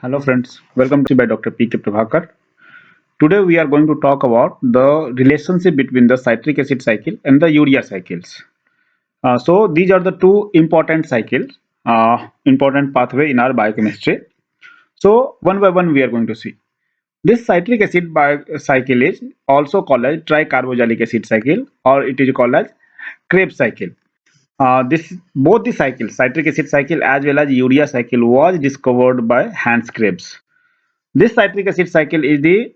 Hello friends, welcome to by Dr. P.K. Prabhakar. Today we are going to talk about the relationship between the citric acid cycle and the urea cycles. So these are the two important cycles, important pathway in our biochemistry. So one by one we are going to see. This citric acid cycle is also called as tricarboxylic acid cycle, or it is called as Krebs cycle. This both the cycles, citric acid cycle as well as urea cycle, was discovered by Hans Krebs. This citric acid cycle is the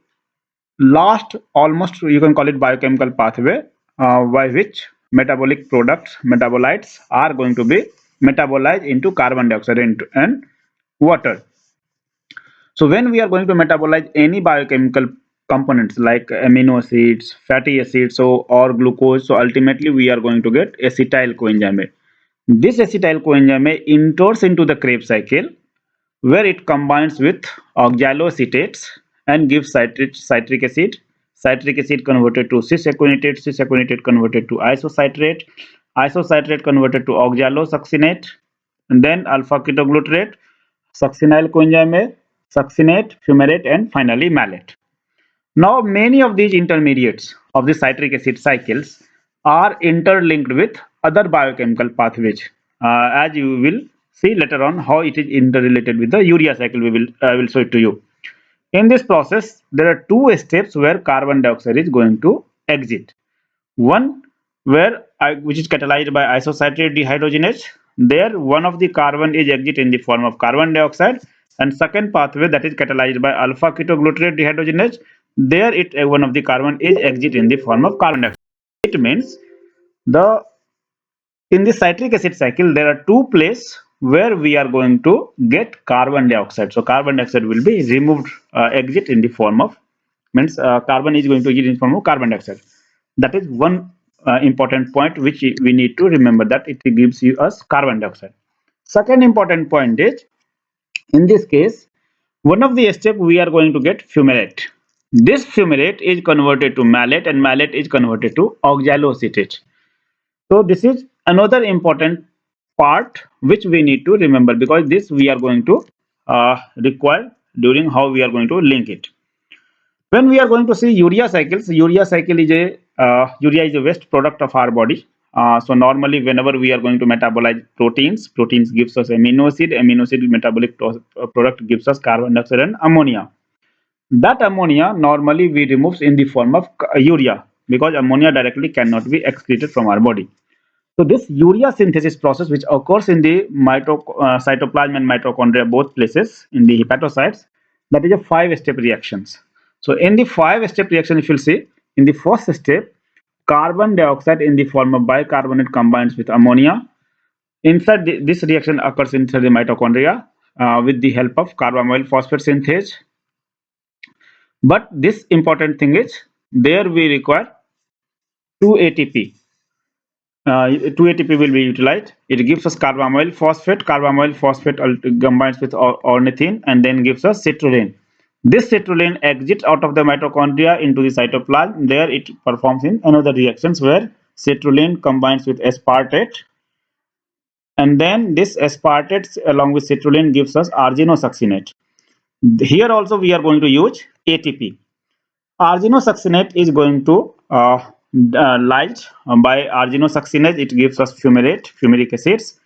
last, almost you can call it, biochemical pathway by which metabolic products, metabolites are going to be metabolized into carbon dioxide and water. So when we are going to metabolize any biochemical components like amino acids, fatty acids, or glucose, so ultimately we are going to get acetyl coenzyme. This acetyl coenzyme enters into the Krebs cycle, where it combines with oxaloacetate and gives citric acid. Citric acid converted to cis aconitate converted to isocitrate converted to oxalosuccinate, and then alpha ketoglutarate, succinyl coenzyme, succinate, fumarate, and finally malate. Now, many of these intermediates of the citric acid cycles are interlinked with other biochemical pathways, as you will see later on how it is interrelated with the urea cycle. I will show it to you. In this process, there are two steps where carbon dioxide is going to exit. One which is catalyzed by isocitrate dehydrogenase. There, one of the carbon is exit in the form of carbon dioxide, and second pathway, that is catalyzed by alpha ketoglutarate dehydrogenase. There, one of the carbon is exit in the form of carbon dioxide. It means the in the citric acid cycle there are two places where we are going to get carbon dioxide. So carbon dioxide will be removed, exit in the form of, means carbon is going to exit in form of carbon dioxide. That is one important point which we need to remember, that it gives you us carbon dioxide. Second important point is, in this case, one of the step we are going to get fumarate. This fumarate is converted to malate, and malate is converted to oxaloacetate. So this is another important part which we need to remember, because this we are going to require during how we are going to link it. When we are going to see urea cycles, urea cycle is urea is a waste product of our body. So normally whenever we are going to metabolize proteins gives us amino acid metabolic product gives us carbon dioxide and ammonia. That ammonia normally we remove in the form of urea, because ammonia directly cannot be excreted from our body. So this urea synthesis process, which occurs in the cytoplasm and mitochondria, both places in the hepatocytes, that is a five-step reactions. So in the five-step reaction, if you'll see, in the first step, carbon dioxide in the form of bicarbonate combines with ammonia. Inside this reaction occurs inside the mitochondria with the help of carbamyl phosphate synthase. But this important thing is, there we require 2 ATP. 2 ATP will be utilized. It gives us carbamyl phosphate. Carbamyl phosphate combines with ornithine and then gives us citrulline. This citrulline exits out of the mitochondria into the cytoplasm. There it performs in another reactions where citrulline combines with aspartate, and then this aspartate along with citrulline gives us arginosuccinate. Here also we are going to use ATP. Arginosuccinate is going to lyse by arginosuccinase. It gives us fumaric acids,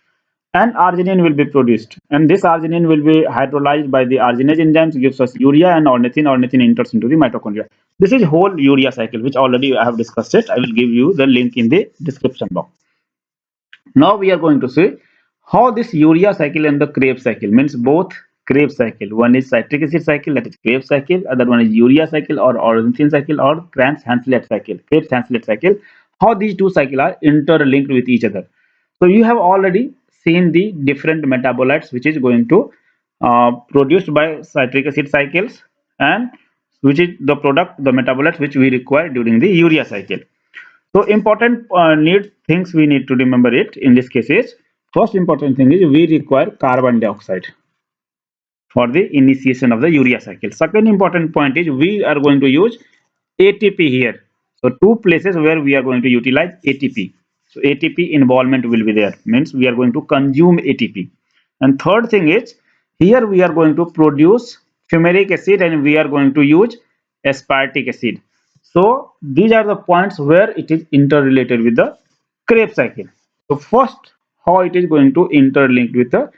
and arginine will be produced. And this arginine will be hydrolyzed by the arginase enzymes, gives us urea and ornithine. Ornithine enters into the mitochondria. This is whole urea cycle, which already I have discussed it. I will give you the link in the description box. Now we are going to see how this urea cycle and the Krebs cycle, means both Krebs cycle. One is citric acid cycle, that is Krebs cycle. Other one is urea cycle or ornithine cycle or Krebs-Hanslett cycle. Krebs-Hanslett cycle. How these two cycles are interlinked with each other. So you have already seen the different metabolites which is going to produced by citric acid cycles, and which is the product, the metabolites which we require during the urea cycle. So important things we need to remember it in this case is, first important thing is we require carbon dioxide for the initiation of the urea cycle. Second important point is we are going to use ATP here. So two places where we are going to utilize ATP. So ATP involvement will be there, means we are going to consume ATP. And third thing is Here we are going to produce fumaric acid and we are going to use aspartic acid. So these are the points where it is interrelated with the Krebs cycle. So first, how it is going to interlink with the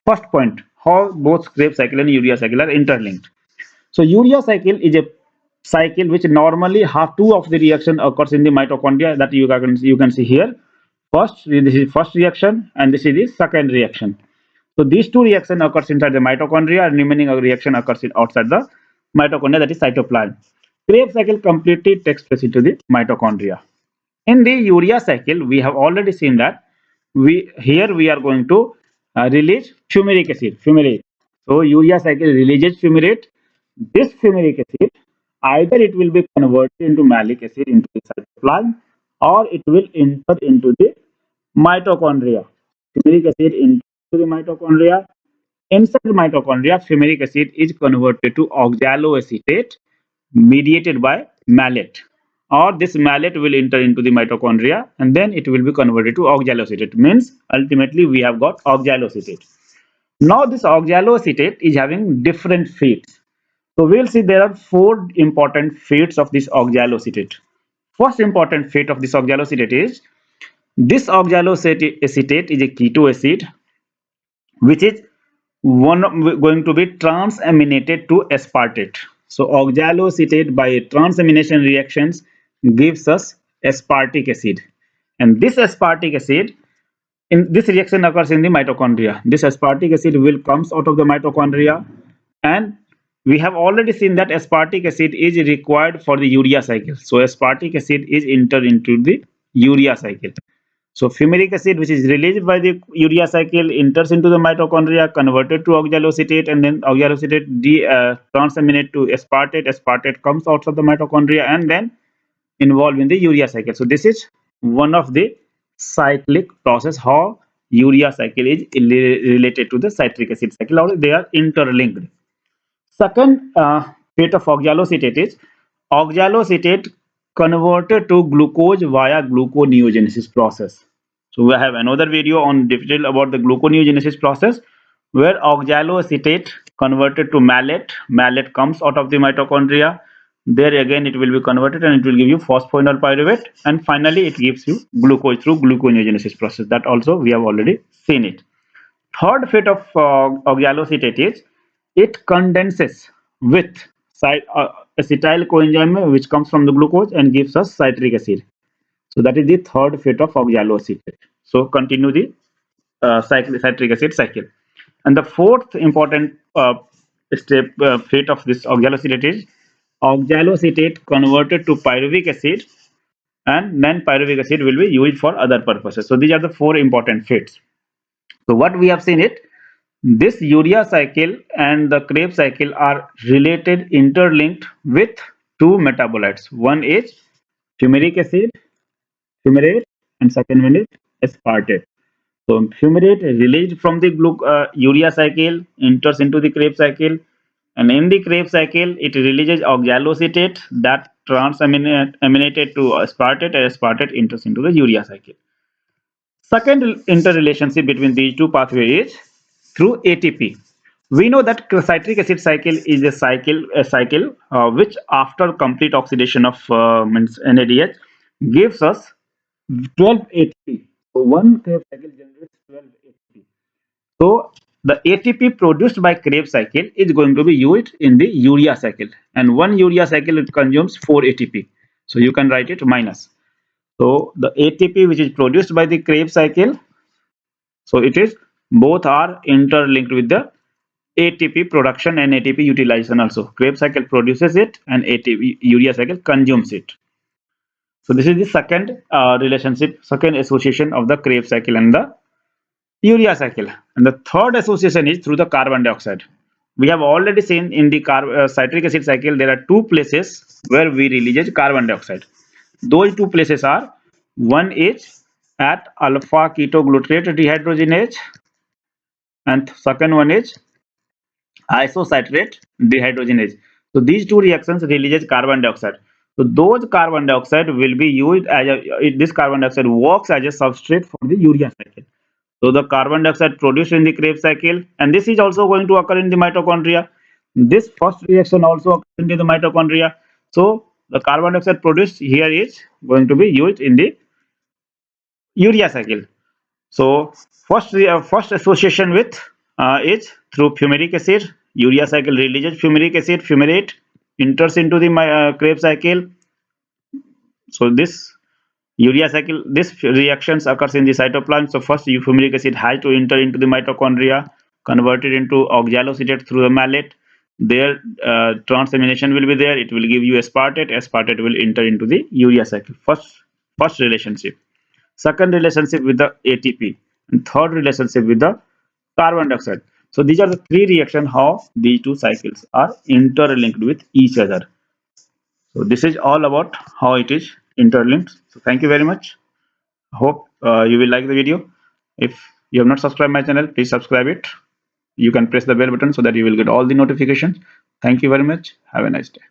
first point, how both Krebs cycle and urea cycle are interlinked. So urea cycle is a cycle which normally have two of the reaction occurs in the mitochondria that you can see here. First, this is first reaction and this is the second reaction. So these two reaction occurs inside the mitochondria and remaining reaction occurs outside the mitochondria, that is cytoplasm. Krebs cycle completely takes place into the mitochondria. In the urea cycle, we have already seen that we are going to release fumaric acid, fumarate. So urea cycle releases fumarate. This fumaric acid either it will be converted into malic acid into the cytoplasm or it will enter into the mitochondria. Fumaric acid into the mitochondria. Inside the mitochondria, fumaric acid is converted to oxaloacetate mediated by malate, or this malate will enter into the mitochondria and then it will be converted to oxaloacetate, means ultimately we have got oxaloacetate. Now this oxaloacetate is having different feeds. So we will see there are four important feeds of this oxaloacetate. First important feed of this oxaloacetate is this oxaloacetate is a keto acid which is one going to be transaminated to aspartate. So oxaloacetate by transamination reactions gives us aspartic acid, and this aspartic acid in this reaction occurs in the mitochondria. This aspartic acid will comes out of the mitochondria, and we have already seen that aspartic acid is required for the urea cycle. So aspartic acid is entered into the urea cycle. So fumaric acid, which is released by the urea cycle, enters into the mitochondria, converted to oxaloacetate, and then oxaloacetate transaminate to aspartate. Aspartate comes out of the mitochondria and then involved in the urea cycle. So this is one of the cyclic process how urea cycle is related to the citric acid cycle, or they are interlinked. Second fate of oxaloacetate is oxaloacetate converted to glucose via gluconeogenesis process. So we have another video on detail about the gluconeogenesis process where oxaloacetate converted to malate. Malate comes out of the mitochondria. There again it will be converted and it will give you phosphoenol pyruvate, and finally it gives you glucose through gluconeogenesis process. That also we have already seen it. Third fate of oxaloacetate is it condenses with acetyl coenzyme which comes from the glucose and gives us citric acid. So that is the third fate of oxaloacetate. So continue the citric acid cycle. And the fourth important step fate of this oxaloacetate is oxaloacetate converted to pyruvic acid, and then pyruvic acid will be used for other purposes. So these are the four important fates. So what we have seen it, this urea cycle and the Krebs cycle are related, interlinked with two metabolites. One is fumaric acid, fumarate, and second one is aspartate. So fumarate is released from the urea cycle, enters into the Krebs cycle, and in the Krebs cycle, it releases oxaloacetate that transaminated to aspartate, and aspartate enters into the urea cycle. Second interrelationship between these two pathways is through ATP. We know that citric acid cycle is a cycle which after complete oxidation of means NADH gives us 12 ATP. So one Krebs cycle generates 12 ATP. So the ATP produced by Krebs cycle is going to be used in the urea cycle, and one urea cycle it consumes 4 ATP. So you can write it minus. So the ATP which is produced by the Krebs cycle, so it is both are interlinked with the ATP production and ATP utilization also. Krebs cycle produces it and ATP urea cycle consumes it. So this is the second relationship, second association of the Krebs cycle and the urea cycle. And the third association is through the carbon dioxide. We have already seen in the citric acid cycle there are two places where we release carbon dioxide. Those two places are, one is at alpha ketoglutarate dehydrogenase and second one is isocitrate dehydrogenase. So these two reactions releases carbon dioxide. So those carbon dioxide will be used as this carbon dioxide works as a substrate for the urea cycle. So the carbon dioxide produced in the Krebs cycle, and this is also going to occur in the mitochondria. This first reaction also occurs in the mitochondria. So the carbon dioxide produced here is going to be used in the urea cycle. So first association with is through fumaric acid. Urea cycle releases fumaric acid. Fumarate enters into the Krebs cycle. So this urea cycle, this reactions occurs in the cytoplasm. So first fumaric acid has to enter into the mitochondria, converted into oxaloacetate through the malate. There transamination will be there. It will give you aspartate. Aspartate will enter into the urea cycle. First relationship. Second relationship with the ATP, and third relationship with the carbon dioxide. So these are the three reactions how these two cycles are interlinked with each other. So this is all about how it is interlinked. So thank you very much. Hope you will like the video. If you have not subscribed my channel, please subscribe it. You can press the bell button so that you will get all the notifications. Thank you very much. Have a nice day.